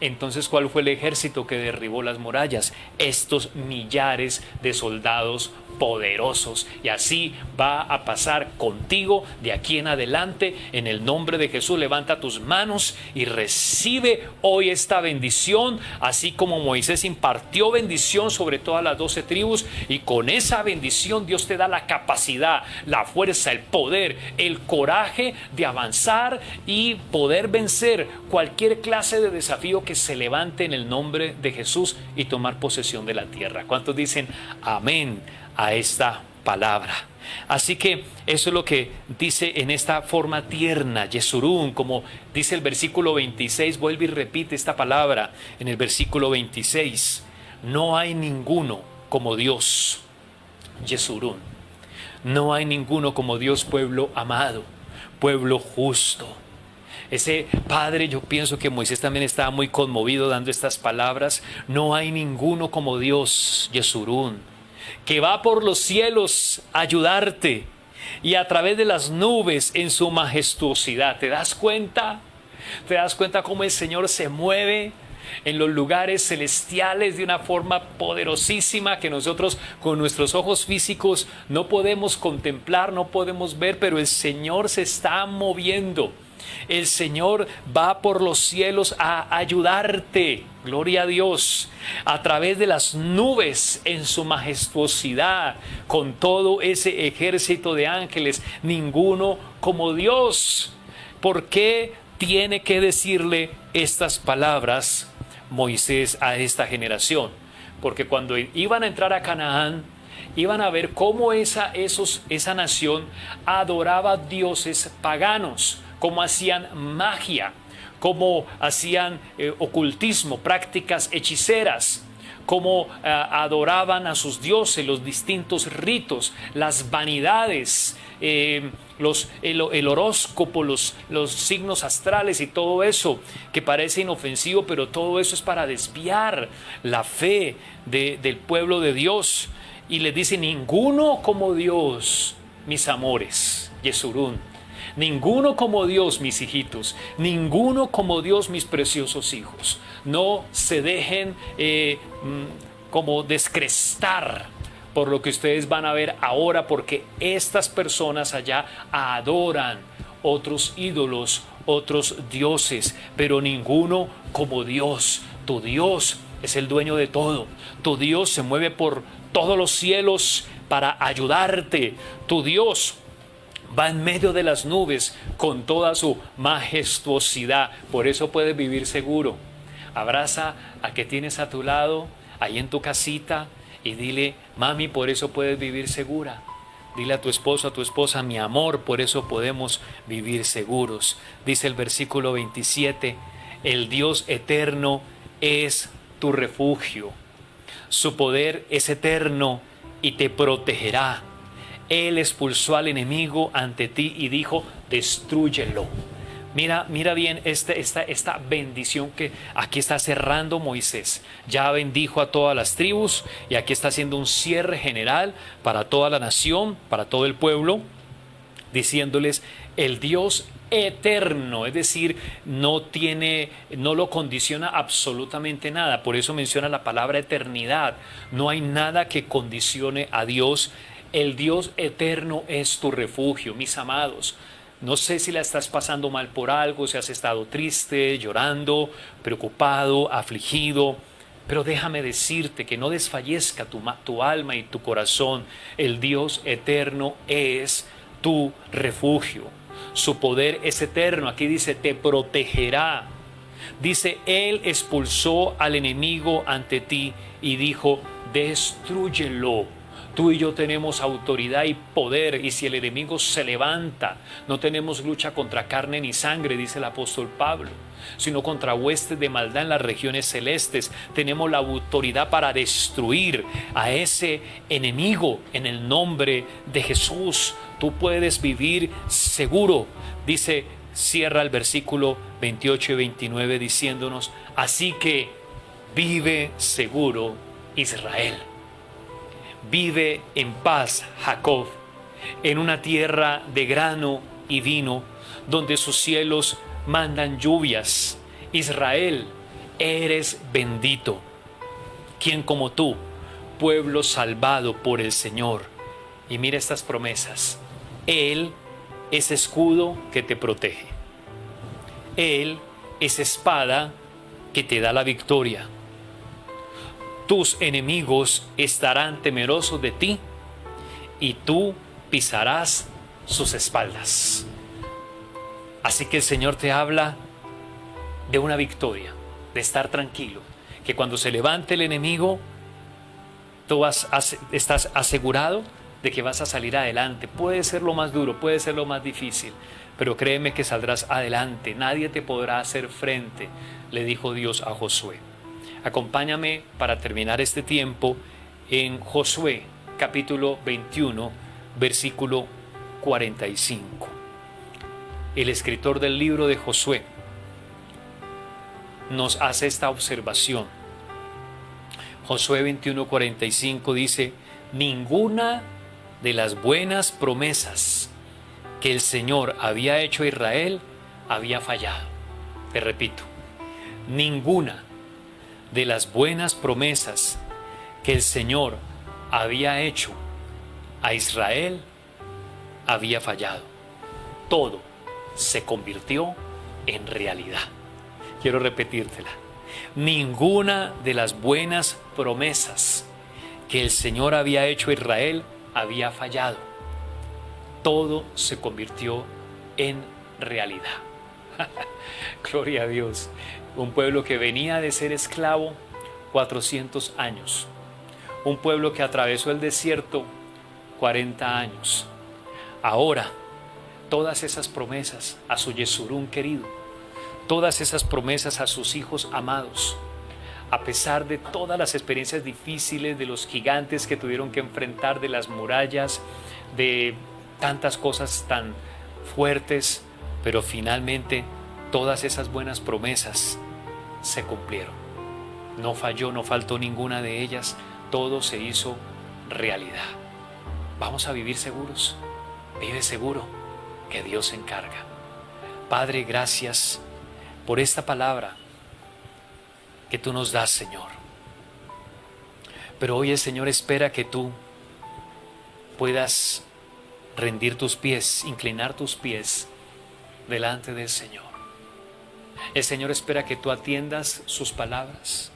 Entonces, ¿cuál fue el ejército que derribó las murallas? Estos millares de soldados poderosos. Y así va a pasar contigo de aquí en adelante. En el nombre de Jesús, levanta tus manos y recibe hoy esta bendición, así como Moisés impartió bendición sobre todas las 12 tribus, y con esa bendición Dios te da la capacidad, la fuerza, el poder, el coraje de avanzar y poder vencer cualquier clase de desafío que se levante en el nombre de Jesús y tomar posesión de la tierra. ¿Cuántos dicen amén a esta palabra? Así que eso es lo que dice en esta forma tierna, Yesurún, como dice el versículo 26, vuelve y repite esta palabra en el versículo 26. No hay ninguno como Dios, Yesurún. No hay ninguno como Dios, pueblo amado, pueblo justo. Ese padre, yo pienso que Moisés también estaba muy conmovido dando estas palabras. No hay ninguno como Dios, Yesurún, que va por los cielos a ayudarte, y a través de las nubes en su majestuosidad. ¿Te das cuenta? ¿Te das cuenta cómo el Señor se mueve en los lugares celestiales de una forma poderosísima que nosotros con nuestros ojos físicos no podemos contemplar, no podemos ver, pero el Señor se está moviendo? El Señor va por los cielos a ayudarte, gloria a Dios, a través de las nubes en su majestuosidad, con todo ese ejército de ángeles, ninguno como Dios. ¿Por qué tiene que decirle estas palabras Moisés a esta generación? Porque cuando iban a entrar a Canaán, iban a ver cómo esa nación adoraba dioses paganos, cómo hacían magia, cómo hacían ocultismo, prácticas hechiceras, cómo adoraban a sus dioses, los distintos ritos, las vanidades, el horóscopo, los signos astrales y todo eso que parece inofensivo, pero todo eso es para desviar la fe del pueblo de Dios. Y les dice: ninguno como Dios, mis amores, Yesurún. Ninguno como Dios, mis hijitos. Ninguno como Dios, mis preciosos hijos. No se dejen como descrestar por lo que ustedes van a ver ahora, porque estas personas allá adoran otros ídolos, otros dioses, pero ninguno como Dios. Tu Dios es el dueño de todo. Tu Dios se mueve por todos los cielos para ayudarte. Tu Dios va en medio de las nubes con toda su majestuosidad. Por eso puedes vivir seguro. Abraza a que tienes a tu lado, ahí en tu casita, y dile: mami, por eso puedes vivir segura. Dile a tu esposo, a tu esposa: mi amor, por eso podemos vivir seguros. Dice el versículo 27, el Dios eterno es tu refugio. Su poder es eterno y te protegerá. Él expulsó al enemigo ante ti y dijo: destrúyelo. Mira bien esta bendición que aquí está cerrando Moisés. Ya bendijo a todas las tribus y aquí está haciendo un cierre general para toda la nación, para todo el pueblo, diciéndoles: el Dios eterno, es decir, no lo condiciona absolutamente nada. Por eso menciona la palabra eternidad. No hay nada que condicione a Dios. El Dios eterno es tu refugio, mis amados. No sé si la estás pasando mal por algo, si has estado triste, llorando, preocupado, afligido, pero déjame decirte que no desfallezca tu alma y tu corazón. El Dios eterno es tu refugio. Su poder es eterno. Aquí dice: te protegerá. Dice: Él expulsó al enemigo ante ti y dijo: destrúyelo. Tú y yo tenemos autoridad y poder, y si el enemigo se levanta, no tenemos lucha contra carne ni sangre, dice el apóstol Pablo, sino contra huestes de maldad en las regiones celestes. Tenemos la autoridad para destruir a ese enemigo en el nombre de Jesús. Tú puedes vivir seguro. Dice, cierra el versículo 28 y 29 diciéndonos: así que vive seguro, Israel. Vive en paz, Jacob, en una tierra de grano y vino, donde sus cielos mandan lluvias. Israel, eres bendito. ¿Quién como tú, pueblo salvado por el Señor? Y mira estas promesas. Él es escudo que te protege. Él es espada que te da la victoria. Tus enemigos estarán temerosos de ti y tú pisarás sus espaldas. Así que el Señor te habla de una victoria, de estar tranquilo, que cuando se levante el enemigo, tú estás asegurado de que vas a salir adelante. Puede ser lo más duro, puede ser lo más difícil, pero créeme que saldrás adelante. Nadie te podrá hacer frente, le dijo Dios a Josué. Acompáñame para terminar este tiempo en Josué, capítulo 21, versículo 45. El escritor del libro de Josué nos hace esta observación. Josué 21, 45 dice: ninguna de las buenas promesas que el Señor había hecho a Israel había fallado. Te repito, ninguna de las buenas promesas que el Señor había hecho a Israel había fallado. Todo se convirtió en realidad. Quiero repetírtela. Ninguna de las buenas promesas que el Señor había hecho a Israel había fallado. Todo se convirtió en realidad. Gloria a Dios. Un pueblo que venía de ser esclavo 400 años. Un pueblo que atravesó el desierto 40 años. Ahora, todas esas promesas a su Yesurún querido, todas esas promesas a sus hijos amados, a pesar de todas las experiencias difíciles, de los gigantes que tuvieron que enfrentar, de las murallas, de tantas cosas tan fuertes, pero finalmente todas esas buenas promesas se cumplieron. No falló, no faltó ninguna de ellas, todo se hizo realidad. Vamos a vivir seguros. Vive seguro que Dios se encarga. Padre, gracias por esta palabra que tú nos das, Señor. Pero hoy el Señor espera que tú puedas rendir tus pies, inclinar tus pies delante del Señor. El Señor espera que tú atiendas sus palabras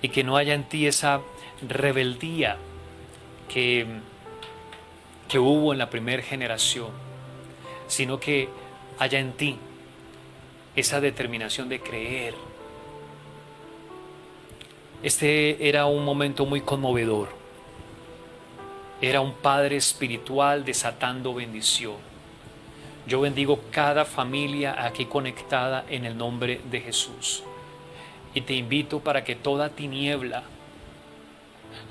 y que no haya en ti esa rebeldía que hubo en la primera generación, sino que haya en ti esa determinación de creer. Este era un momento muy conmovedor. Era un padre espiritual desatando bendición. Yo bendigo cada familia aquí conectada en el nombre de Jesús. Y te invito para que toda tiniebla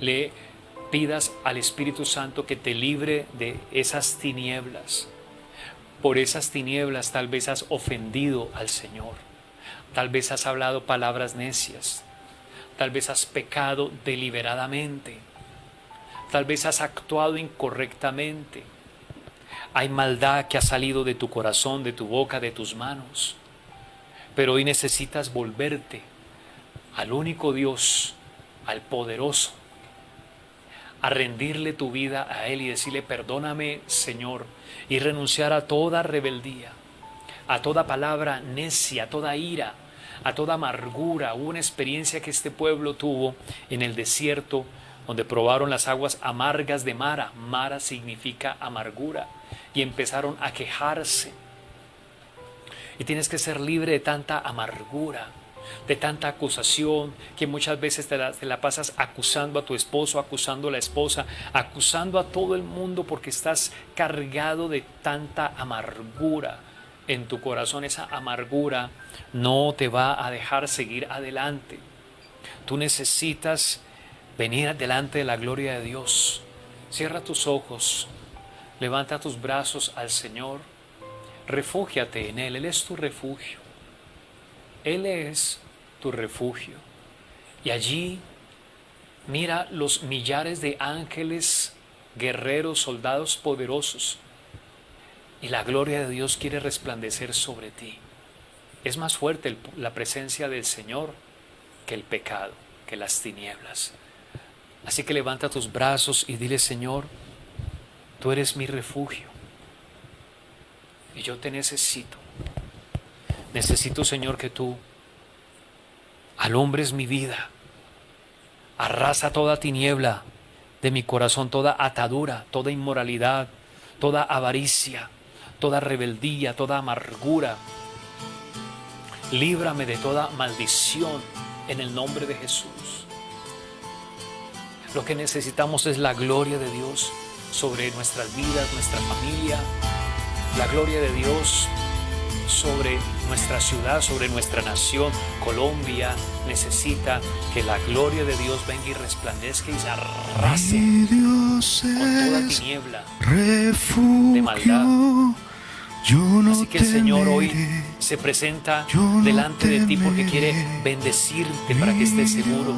le pidas al Espíritu Santo que te libre de esas tinieblas. Por esas tinieblas tal vez has ofendido al Señor. Tal vez has hablado palabras necias. Tal vez has pecado deliberadamente. Tal vez has actuado incorrectamente. Hay maldad que ha salido de tu corazón, de tu boca, de tus manos. Pero hoy necesitas volverte al único Dios, al poderoso, a rendirle tu vida a Él y decirle: perdóname, Señor, y renunciar a toda rebeldía, a toda palabra necia, a toda ira, a toda amargura. Hubo una experiencia que este pueblo tuvo en el desierto, donde probaron las aguas amargas de Mara. Mara significa amargura, y empezaron a quejarse. Y tienes que ser libre de tanta amargura, de tanta acusación, que muchas veces te la pasas acusando a tu esposo, acusando a la esposa, acusando a todo el mundo porque estás cargado de tanta amargura en tu corazón. Esa amargura no te va a dejar seguir adelante. Tú necesitas venir delante de la gloria de Dios. Cierra tus ojos, levanta tus brazos al Señor, refúgiate en Él. Él es tu refugio. Él es tu refugio. Y allí mira los millares de ángeles, guerreros, soldados poderosos. Y la gloria de Dios quiere resplandecer sobre ti. Es más fuerte la presencia del Señor que el pecado, que las tinieblas. Así que levanta tus brazos y dile: Señor, tú eres mi refugio. Y yo te necesito. Necesito, Señor, que tú alumbres mi vida. Arrasa toda tiniebla de mi corazón, toda atadura, toda inmoralidad, toda avaricia, toda rebeldía, toda amargura. Líbrame de toda maldición en el nombre de Jesús. Lo que necesitamos es la gloria de Dios sobre nuestras vidas, nuestra familia. La gloria de Dios sobre nuestra ciudad, sobre nuestra nación. Colombia necesita que la gloria de Dios venga y resplandezca y se arrase con toda tiniebla de maldad. Así que el Señor hoy se presenta delante de ti porque quiere bendecirte para que estés seguro.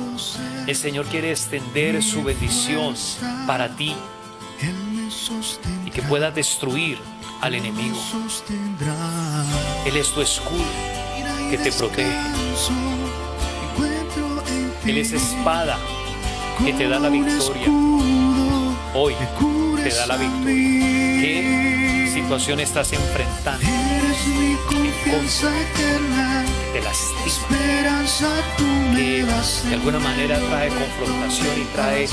El Señor quiere extender su bendición para ti y que puedas destruir al enemigo. Él es tu escudo que te protege. Él es espada que te da la victoria. Hoy te da la victoria. Que situación estás enfrentando, Eres mi confianza eterna, te lastima, esperanza tú que me das. de alguna manera trae confrontación y trae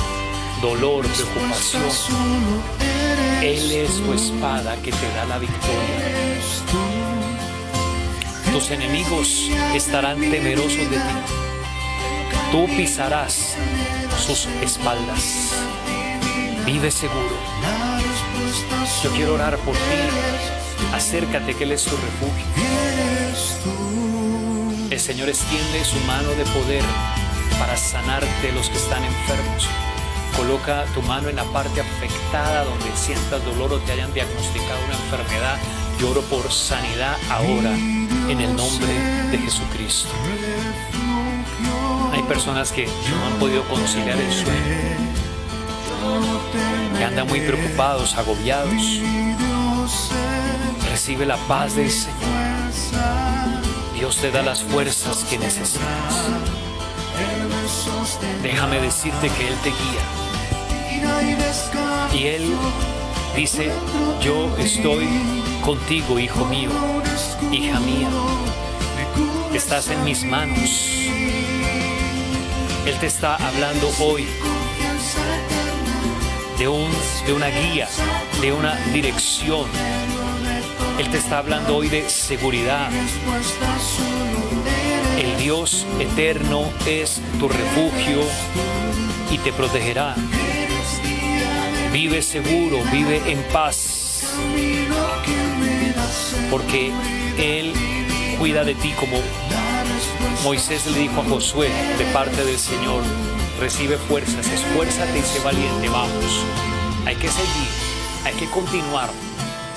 dolor, preocupación. Solo Él es tu espada que te da la victoria. eres tú. Tus enemigos estarán temerosos de ti. Tú pisarás sus espaldas. Vive seguro. La respuesta Yo quiero orar por ti. Acércate, que Él es tu refugio. eres tú. El Señor extiende su mano de poder para sanarte los que están enfermos. Coloca tu mano en la parte afectada donde sientas dolor o te hayan diagnosticado una enfermedad. Yo oro por sanidad ahora en el nombre de Jesucristo. Hay personas que no han podido conciliar el sueño, que andan muy preocupados, agobiados. Recibe la paz del Señor. Dios te da las fuerzas que necesitas. Déjame decirte que Él te guía. Y Él dice: yo estoy contigo, hijo mío, hija mía. Estás en mis manos. Él te está hablando hoy de una guía, de una dirección. Él te está hablando hoy de seguridad. El Dios eterno es tu refugio y te protegerá. Vive seguro, vive en paz, porque Él cuida de ti, como Moisés le dijo a Josué de parte del Señor: recibe fuerzas, esfuérzate y sé valiente. Vamos, hay que seguir, hay que continuar.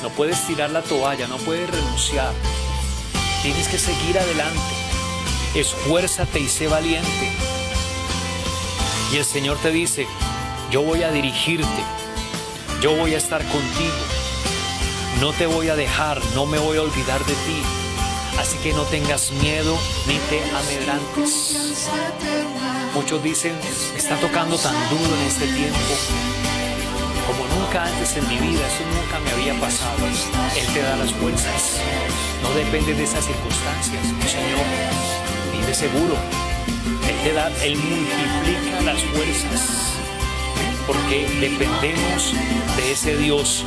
No puedes tirar la toalla, no puedes renunciar. Tienes que seguir adelante. Esfuérzate y sé valiente. Y el Señor te dice: yo voy a dirigirte, yo voy a estar contigo, no te voy a dejar, no me voy a olvidar de ti. Así que no tengas miedo ni te amedrantes. Muchos dicen: me está tocando tan duro en este tiempo, como nunca antes en mi vida, eso nunca me había pasado. Él te da las fuerzas. No depende de esas circunstancias. Señor, vive seguro. Él multiplica las fuerzas, porque dependemos de ese Dios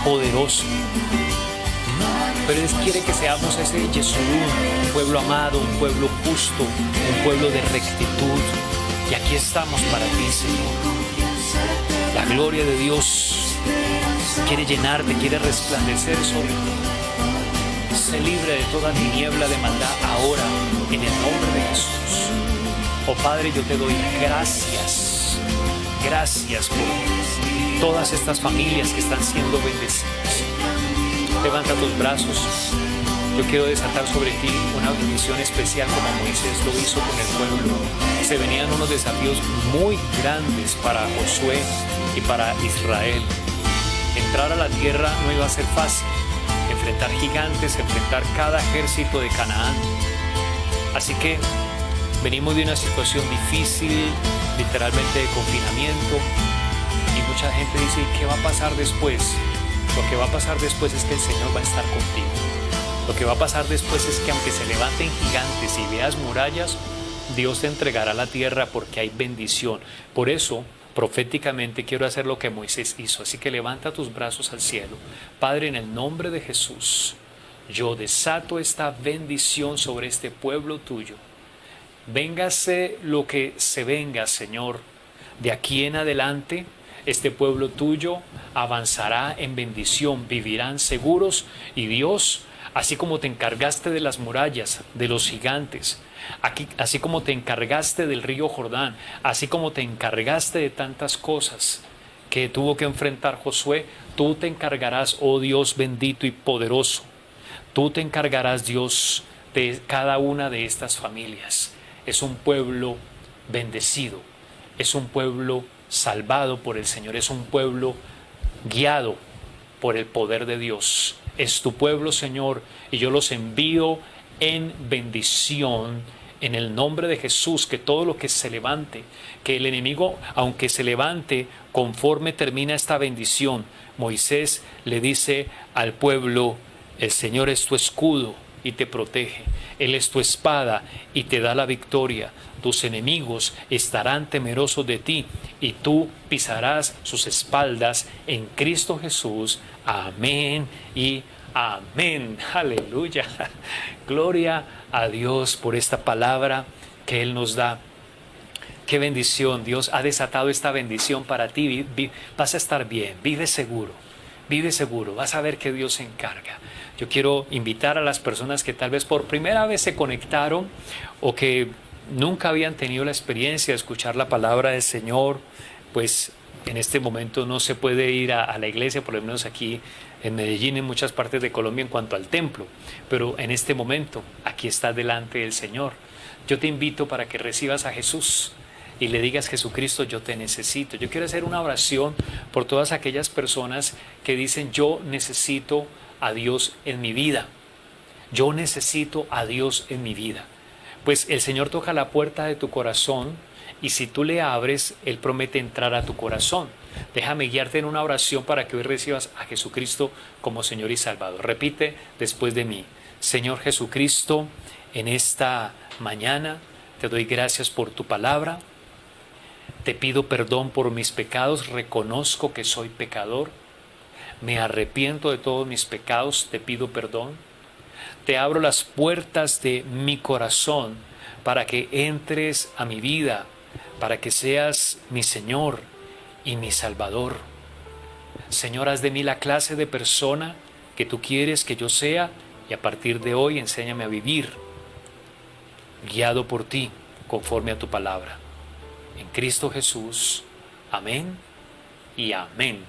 poderoso. Pero Él quiere que seamos ese Yeshurun, un pueblo amado, un pueblo justo, un pueblo de rectitud. Y aquí estamos para ti, Señor. La gloria de Dios quiere llenarte, quiere resplandecer sobre ti. Sé libre de toda tiniebla de maldad ahora, en el nombre de Jesús. Oh Padre, yo te doy gracias. Gracias por todas estas familias que están siendo bendecidas. Levanta tus brazos. Yo quiero desatar sobre ti una bendición especial, como Moisés lo hizo con el pueblo. Se venían unos desafíos muy grandes para Josué y para Israel. Entrar a la tierra no iba a ser fácil. Enfrentar gigantes, enfrentar cada ejército de Canaán. Así que venimos de una situación difícil, literalmente de confinamiento. Y mucha gente dice: ¿qué va a pasar después? Lo que va a pasar después es que el Señor va a estar contigo. Lo que va a pasar después es que aunque se levanten gigantes y veas murallas, Dios te entregará la tierra, porque hay bendición. Por eso, proféticamente quiero hacer lo que Moisés hizo. Así que levanta tus brazos al cielo. Padre, en el nombre de Jesús, yo desato esta bendición sobre este pueblo tuyo. Véngase lo que se venga, Señor. De aquí en adelante, este pueblo tuyo avanzará en bendición, vivirán seguros. Y Dios, así como te encargaste de las murallas, de los gigantes, así como te encargaste del río Jordán, así como te encargaste de tantas cosas que tuvo que enfrentar Josué, tú te encargarás, oh Dios bendito y poderoso. Tú te encargarás, Dios, de cada una de estas familias. Es un pueblo bendecido, es un pueblo salvado por el Señor, es un pueblo guiado por el poder de Dios. Es tu pueblo, Señor, y yo los envío en bendición en el nombre de Jesús. Que todo lo que se levante, que el enemigo, aunque se levante conforme termina esta bendición, Moisés le dice al pueblo: el Señor es tu escudo y te protege. Él es tu espada y te da la victoria. Tus enemigos estarán temerosos de ti y tú pisarás sus espaldas en Cristo Jesús. Amén y amén. Aleluya. Gloria a Dios por esta palabra que Él nos da. Qué bendición. Dios ha desatado esta bendición para ti. Vas a estar bien. Vive seguro. Vive seguro. Vas a ver que Dios se encarga. Yo quiero invitar a las personas que tal vez por primera vez se conectaron o que nunca habían tenido la experiencia de escuchar la palabra del Señor, pues en este momento no se puede ir a la iglesia, por lo menos aquí en Medellín, en muchas partes de Colombia, en cuanto al templo, pero en este momento aquí estás delante del Señor. Yo te invito para que recibas a Jesús y le digas: Jesucristo, yo te necesito. Yo quiero hacer una oración por todas aquellas personas que dicen: yo necesito a Dios en mi vida. Yo necesito a Dios en mi vida. Pues el Señor toca la puerta de tu corazón y si tú le abres, Él promete entrar a tu corazón. Déjame guiarte en una oración para que hoy recibas a Jesucristo como Señor y Salvador. Repite después de mí: Señor Jesucristo, en esta mañana te doy gracias por tu palabra. Te pido perdón por mis pecados. Reconozco que soy pecador. Me arrepiento de todos mis pecados. Te pido perdón. Te abro las puertas de mi corazón para que entres a mi vida, para que seas mi Señor y mi Salvador. Señor, haz de mí la clase de persona que tú quieres que yo sea y a partir de hoy enséñame a vivir guiado por ti conforme a tu palabra. En Cristo Jesús. Amén y amén.